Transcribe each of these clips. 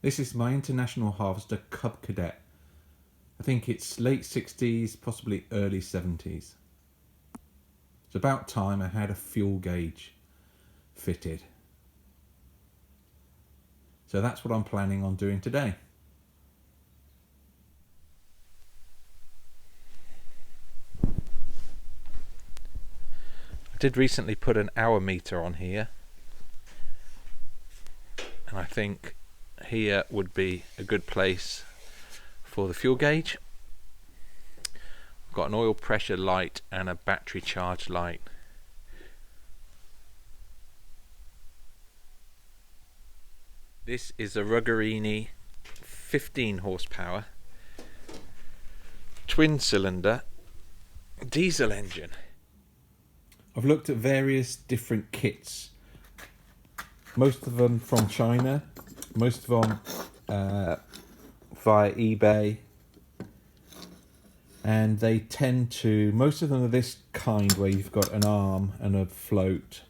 This is my International Harvester Cub Cadet. I think it's late 60s, possibly early 70s. It's about time I had a fuel gauge fitted. So that's what I'm planning on doing today. I did recently put an hour meter on here, and I think here would be a good place for the fuel gauge. I've got an oil pressure light and a battery charge light. This is a Ruggerini 15 horsepower twin cylinder diesel engine. I've looked at various different kits, most of them from China, most of them via eBay, and they tend to, most of them are this kind where you've got an arm and a float.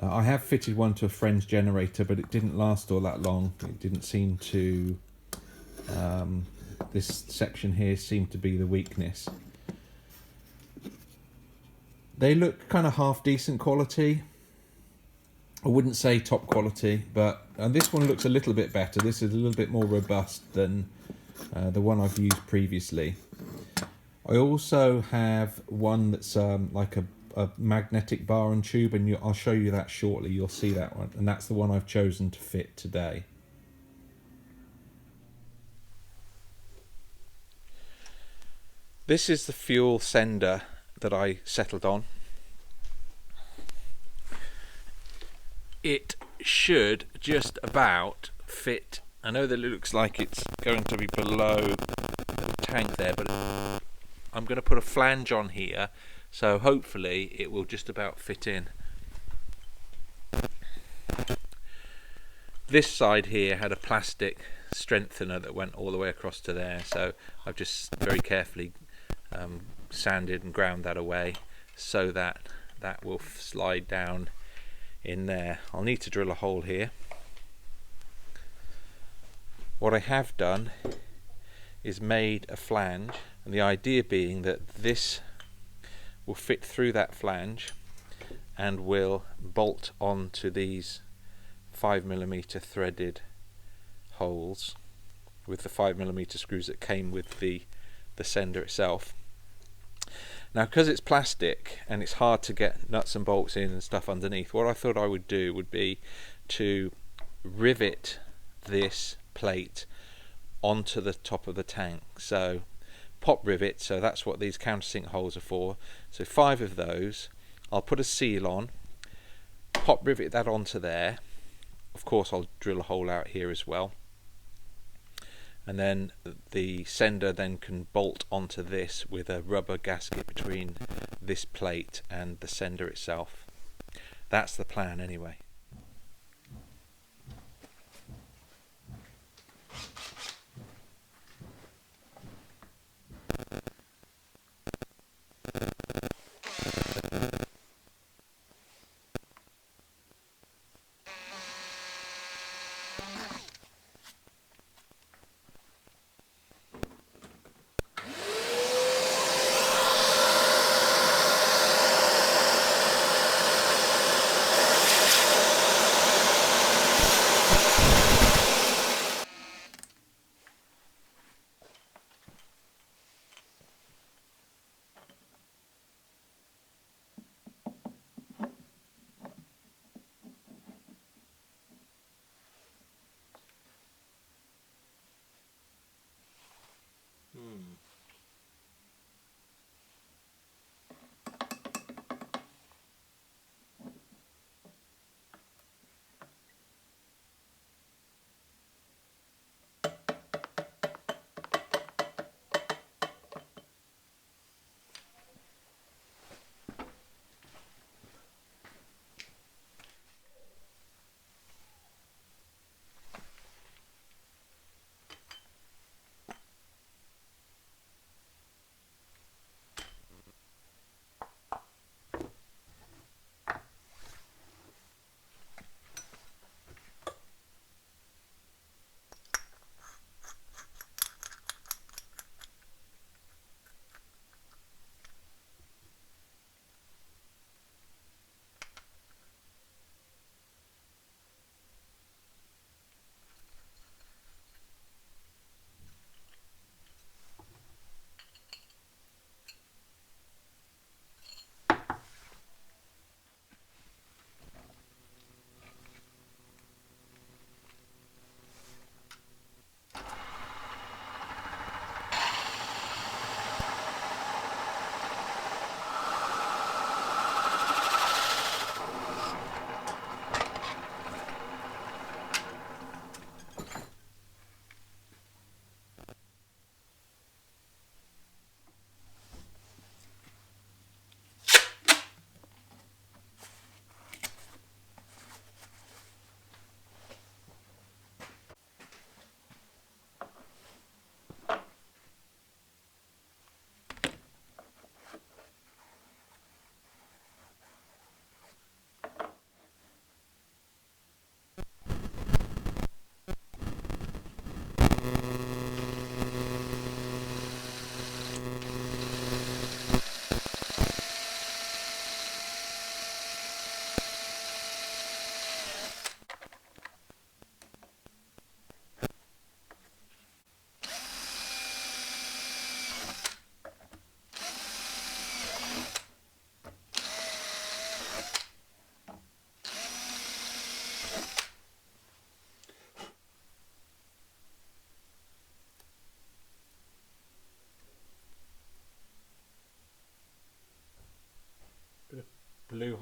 I have fitted one to a friend's generator, but it didn't last all that long. It didn't seem to, this section here seemed to be the weakness. They look kind of half decent quality. I wouldn't say top quality, but and this one looks a little bit better. This is a little bit more robust than the one I've used previously. I also have one that's like a magnetic bar and tube, and I'll show you that shortly. You'll see that one, and that's the one I've chosen to fit today. This is the fuel sender that I settled on. It should just about fit. I know that it looks like it's going to be below the tank there, but I'm going to put a flange on here, so hopefully it will just about fit in. This side here had a plastic strengthener that went all the way across to there, so I've just very carefully sanded and ground that away so that that will slide down in there. I'll need to drill a hole here. What I have done is made a flange, and the idea being that this will fit through that flange and will bolt onto these 5mm threaded holes with the 5mm screws that came with the sender itself. Now, because it's plastic and it's hard to get nuts and bolts in and stuff underneath, what I thought I would do would be to rivet this plate onto the top of the tank. So pop rivet, so that's what these countersink holes are for. So 5 of those. I'll put a seal on, pop rivet that onto there. Of course I'll drill a hole out here as well, and then the sender then can bolt onto this with a rubber gasket between this plate and the sender itself. That's the plan anyway.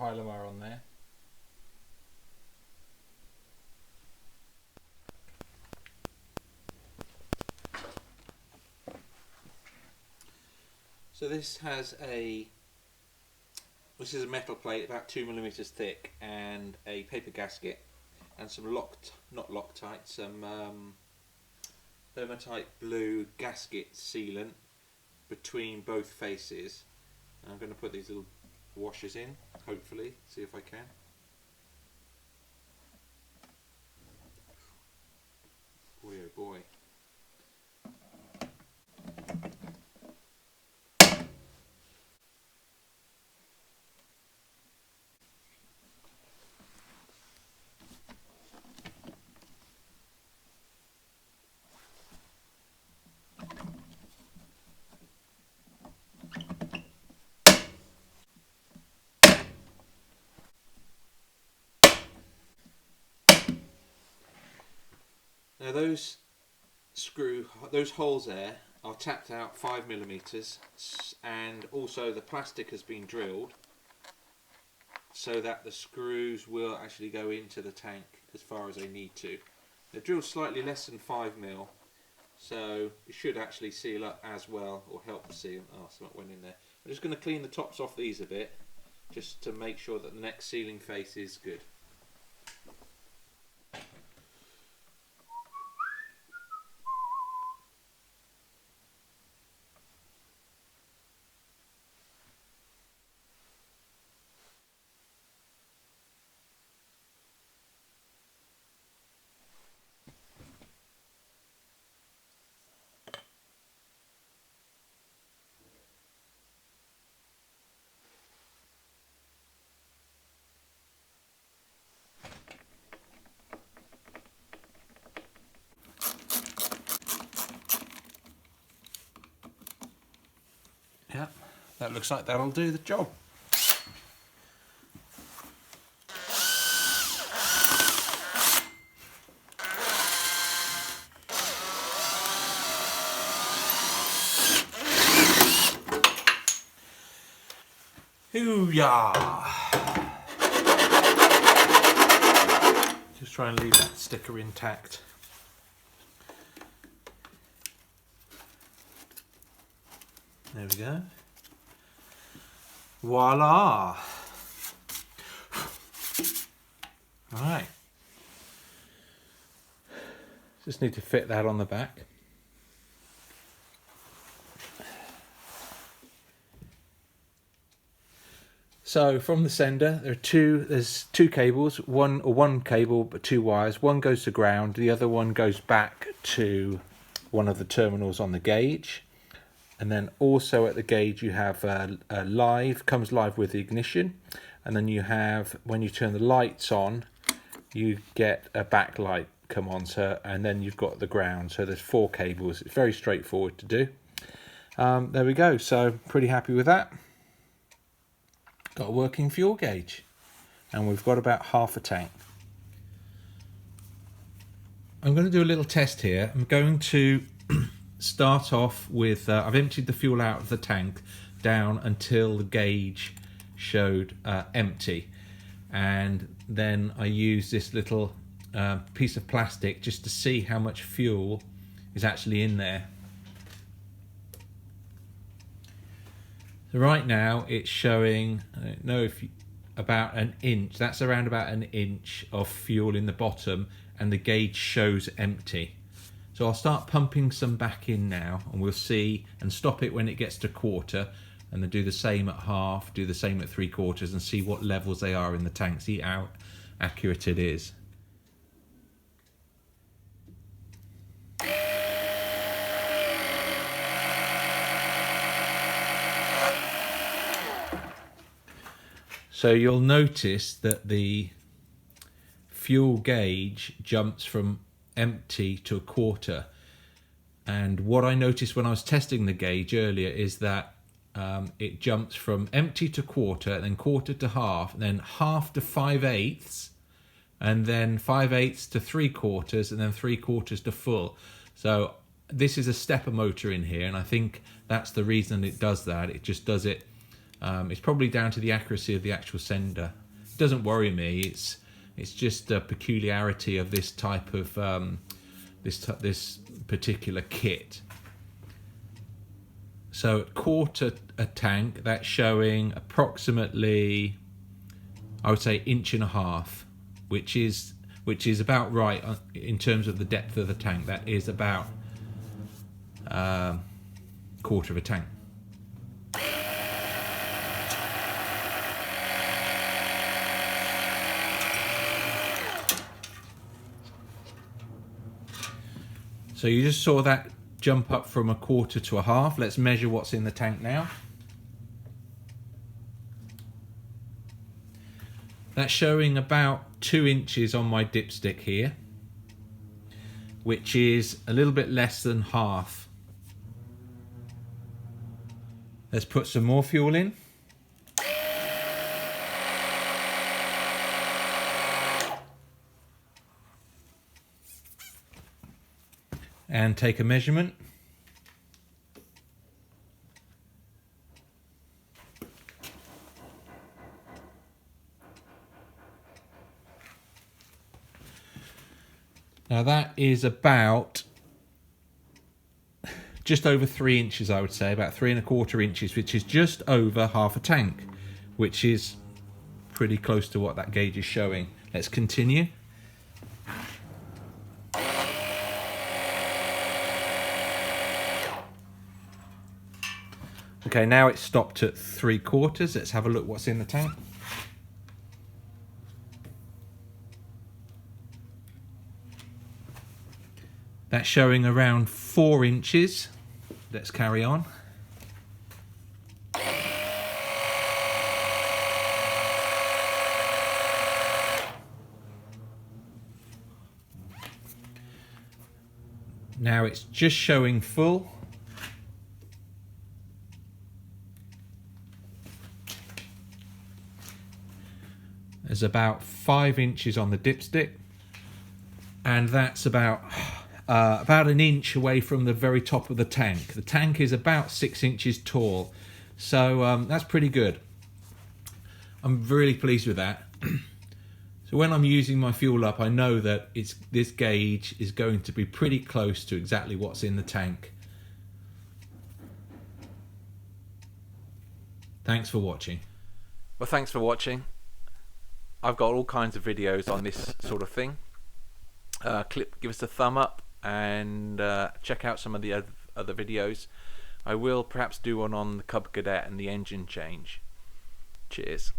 Hylamar on there. So this is a metal plate about 2mm thick and a paper gasket and some not Loctite, some Thermotite blue gasket sealant between both faces. And I'm going to put these little washers in, hopefully, see if I can. Boy oh boy. Now those holes there are tapped out 5mm, and also the plastic has been drilled so that the screws will actually go into the tank as far as they need to. They're drilled slightly less than 5mm, so it should actually seal up as well, or help seal. Oh, something went in there. I'm just going to clean the tops off these a bit, just to make sure that the next sealing face is good. Yeah, that looks like that'll do the job. Hoo-yah! Just try and leave that sticker intact. There we go. Voila! Right. Just need to fit that on the back. So from the sender, there's two cables, one cable but two wires. One goes to ground, the other one goes back to one of the terminals on the gauge. And then also at the gauge you have comes live with the ignition. And then you have, when you turn the lights on, you get a backlight come on, and then you've got the ground. So there's 4 cables. It's very straightforward to do. There we go. So pretty happy with that. Got a working fuel gauge, and we've got about half a tank. I'm going to do a little test here. I'm going to start off with, I've emptied the fuel out of the tank down until the gauge showed empty, and then I use this little piece of plastic just to see how much fuel is actually in there. So right now it's showing, I don't know if about an inch, that's around about an inch of fuel in the bottom, and the gauge shows empty. So I'll start pumping some back in now, and we'll see, and stop it when it gets to quarter, and then do the same at half, do the same at 3/4, and see what levels they are in the tank, see how accurate it is. So you'll notice that the fuel gauge jumps from empty to a quarter. And what I noticed when I was testing the gauge earlier is that it jumps from empty to quarter, then quarter to half, then half to 5/8, and then 5/8 to 3/4, and then 3/4 to full. So this is a stepper motor in here, and I think that's the reason it does that. It just does it It's probably down to the accuracy of the actual sender. It doesn't worry me. It's just a peculiarity of this type of this particular kit. So at quarter a tank, that's showing approximately, I would say, 1.5 inches, which is about right in terms of the depth of the tank. That is about quarter of a tank. So you just saw that jump up from 1/4 to 1/2. Let's measure what's in the tank now. That's showing about 2 inches on my dipstick here, which is a little bit less than half. Let's put some more fuel in. And take a measurement. Now that is about just over 3 inches, I would say, about 3¼ inches, which is just over half a tank, which is pretty close to what that gauge is showing. Let's continue. Okay, now it's stopped at 3/4. Let's have a look what's in the tank. That's showing around 4 inches. Let's carry on. Now it's just showing full. There's about 5 inches on the dipstick, and that's about 1 inch away from the very top of the tank. The tank is about 6 inches tall, so that's pretty good. I'm really pleased with that. So when I'm using my fuel up, I know that this gauge is going to be pretty close to exactly what's in the tank. Thanks for watching. Well, thanks for watching. I've got all kinds of videos on this sort of thing. Give us a thumb up and check out some of the other videos. I will perhaps do one on the Cub Cadet and the engine change. Cheers.